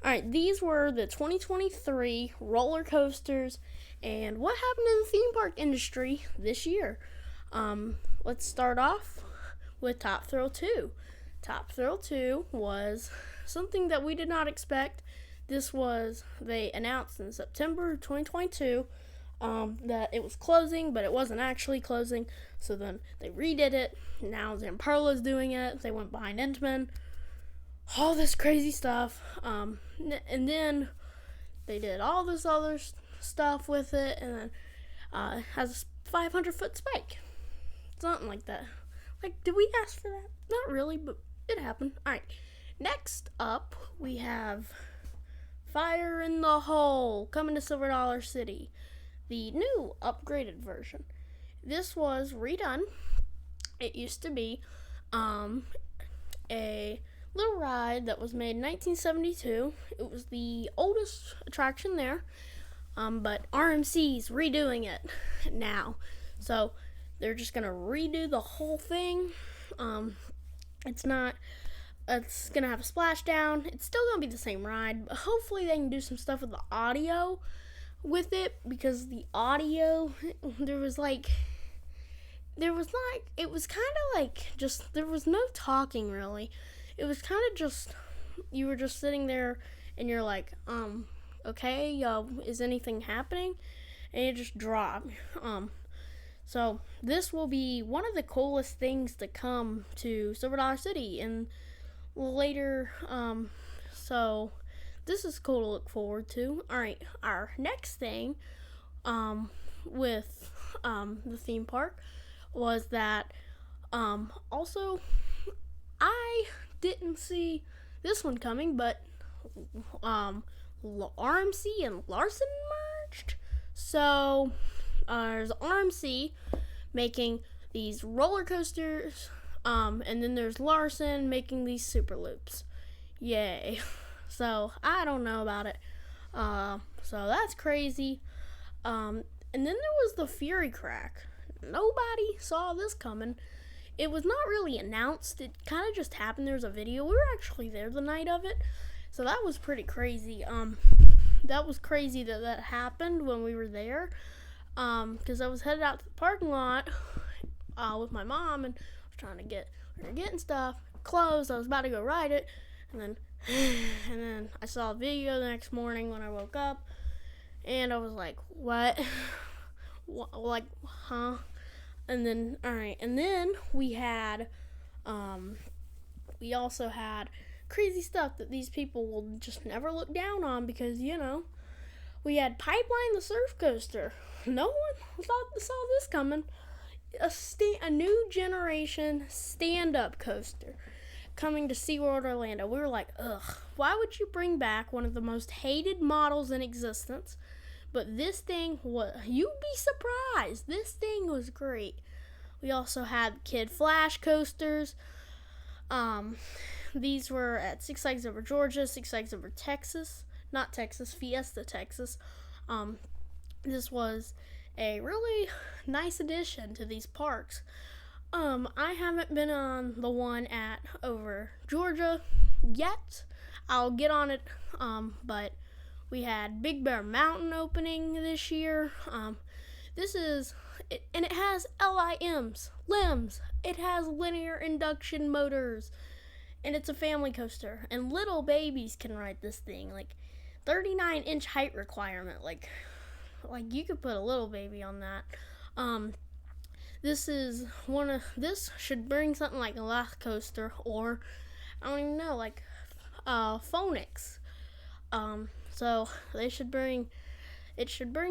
Alright, these were the 2023 roller coasters and what happened in the theme park industry this year. Let's start off with Top Thrill 2. Top Thrill 2 was something that we did not expect. They announced in September 2022 that it was closing, but it wasn't actually closing. So then they redid it. Now Zamperla's doing it. They went behind Intamin. All this crazy stuff. And then they did all this other stuff with it, and then it has a 500-foot spike. Something like that. Like, did we ask for that? Not really, but it happened. Alright, next up, we have Fire in the Hole coming to Silver Dollar City. The new upgraded version. This was redone. It used to be a little ride that was made in 1972. It was the oldest attraction there, but RMC's redoing it now. So they're just gonna redo the whole thing. It's gonna have a splashdown. It's still gonna be the same ride, but hopefully they can do some stuff with the audio with it, because the audio, there was no talking really. It was kind of just, you were just sitting there and you're like, okay, is anything happening? And it just dropped. So this will be one of the coolest things to come to Silver Dollar City and later. So this is cool to look forward to. Alright, our next thing with the theme park was that also I didn't see this one coming, but RMC and Larson merged. So there's RMC making these roller coasters, and then there's Larson making these super loops. Yay. So I don't know about it. So that's crazy. And then there was the Fury Crack. Nobody saw this coming. It was not really announced. It kind of just happened. There was a video. We were actually there the night of it. So that was pretty crazy. That was crazy that happened when we were there. Because I was headed out to the parking lot with my mom, and we were getting stuff, clothes. I was about to go ride it. And then I saw a video the next morning when I woke up. And I was like, what? Like, huh? And then, alright, and then we also had crazy stuff that these people will just never look down on, because, we had Pipeline the Surf Coaster. No one saw this coming. A new generation stand-up coaster coming to SeaWorld Orlando. We were like, ugh, why would you bring back one of the most hated models in existence? But this thing you'd be surprised. This thing was great. We also had Kid Flash coasters. These were at Six Flags Over Georgia, Six Flags Over Texas. Not Texas, Fiesta, Texas. This was a really nice addition to these parks. I haven't been on the one at over Georgia yet. I'll get on it, but we had Big Bear Mountain opening this year. And it has limbs. It has linear induction motors, and it's a family coaster. And little babies can ride this thing. Like 39-inch height requirement. Like you could put a little baby on that. This should bring something like a Laugh Coaster, or I don't even know, like Phoenix. So it should bring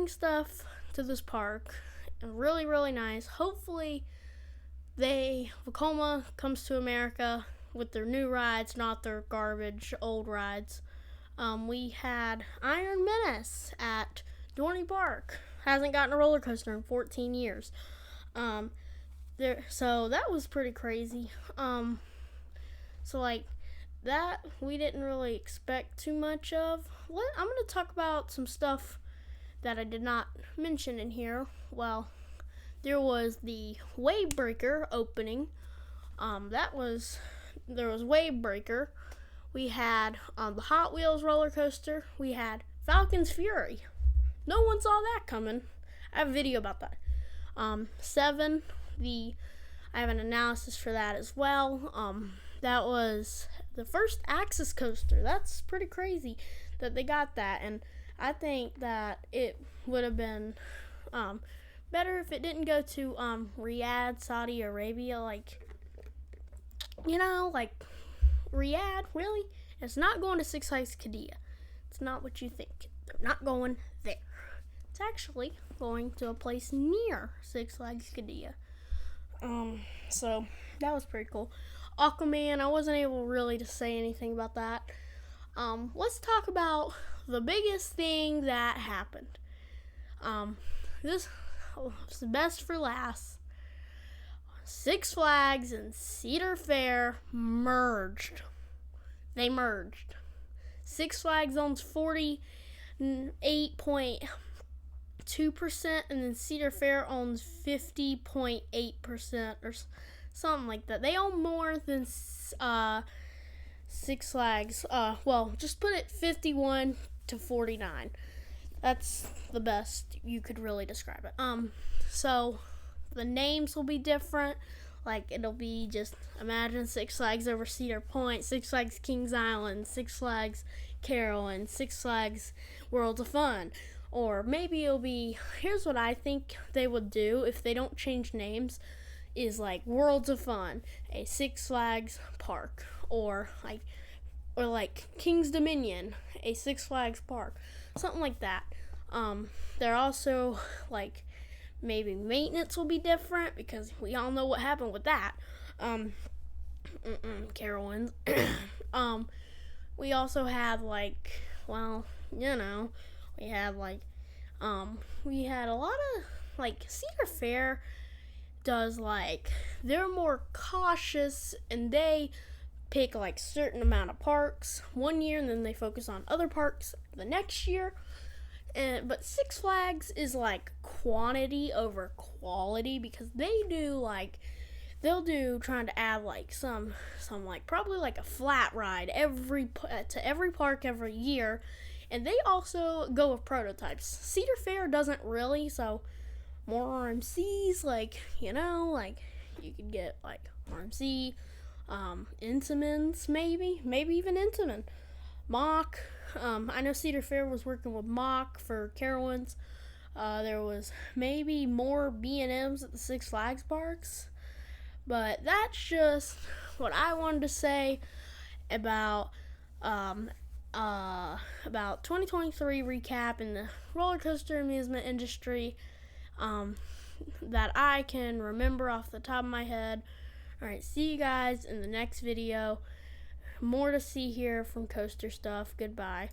stuff to this park. Really, really nice. Hopefully Vekoma comes to America with their new rides, not their garbage old rides. We had Iron Menace at Dorney Park. Hasn't gotten a roller coaster in 14 years. So that was pretty crazy. So like that we didn't really expect too much of. I'm going to talk about some stuff that I did not mention in here. Well, there was the Wave Breaker opening. There was Wave Breaker, We had the Hot Wheels roller coaster. We had Falcon's Fury. No one saw that coming. I have a video about that. 7, I have an analysis for that as well. That was the first Axis coaster. That's pretty crazy that they got that, and I think that it would have been better if it didn't go to Riyadh, Saudi Arabia. Like Riyadh, really? It's not going to Six Flags Qiddiya. It's not what you think. They're not going there. It's actually going to a place near Six Flags Qiddiya. So that was pretty cool. Aquaman, I wasn't able really to say anything about that. Let's talk about the biggest thing that happened. This was the best for last. Six Flags and Cedar Fair merged. They merged. Six Flags owns 48.2%, and then Cedar Fair owns 50.8% or something like that. They own more than Six Flags. Just put it 51 to 49. That's the best you could really describe it. So the names will be different. Like, it'll be just, imagine Six Flags over Cedar Point, Six Flags Kings Island, Six Flags Carolyn, Six Flags Worlds of Fun. Or maybe it'll be, here's what I think they would do if they don't change names, is like Worlds of Fun, a Six Flags park. Or like King's Dominion, a Six Flags park. Something like that. They're also like, maybe maintenance will be different because we all know what happened with that. Carowinds. We also have we had a lot of Cedar Fair does they're more cautious and they pick certain amount of parks one year and then they focus on other parks the next year. But Six Flags is quantity over quality because they do they'll do trying to add some probably a flat ride to every park every year, and they also go with prototypes. Cedar Fair doesn't really, so more RMCs you could get RMC, Intamins maybe even Intamin, Mock. I know Cedar Fair was working with Mock for Carowinds. There was maybe more B&Ms at the Six Flags parks. But that's just what I wanted to say about 2023 recap in the roller coaster amusement industry that I can remember off the top of my head. Alright, see you guys in the next video. More to see here from Coaster Stuff. Goodbye.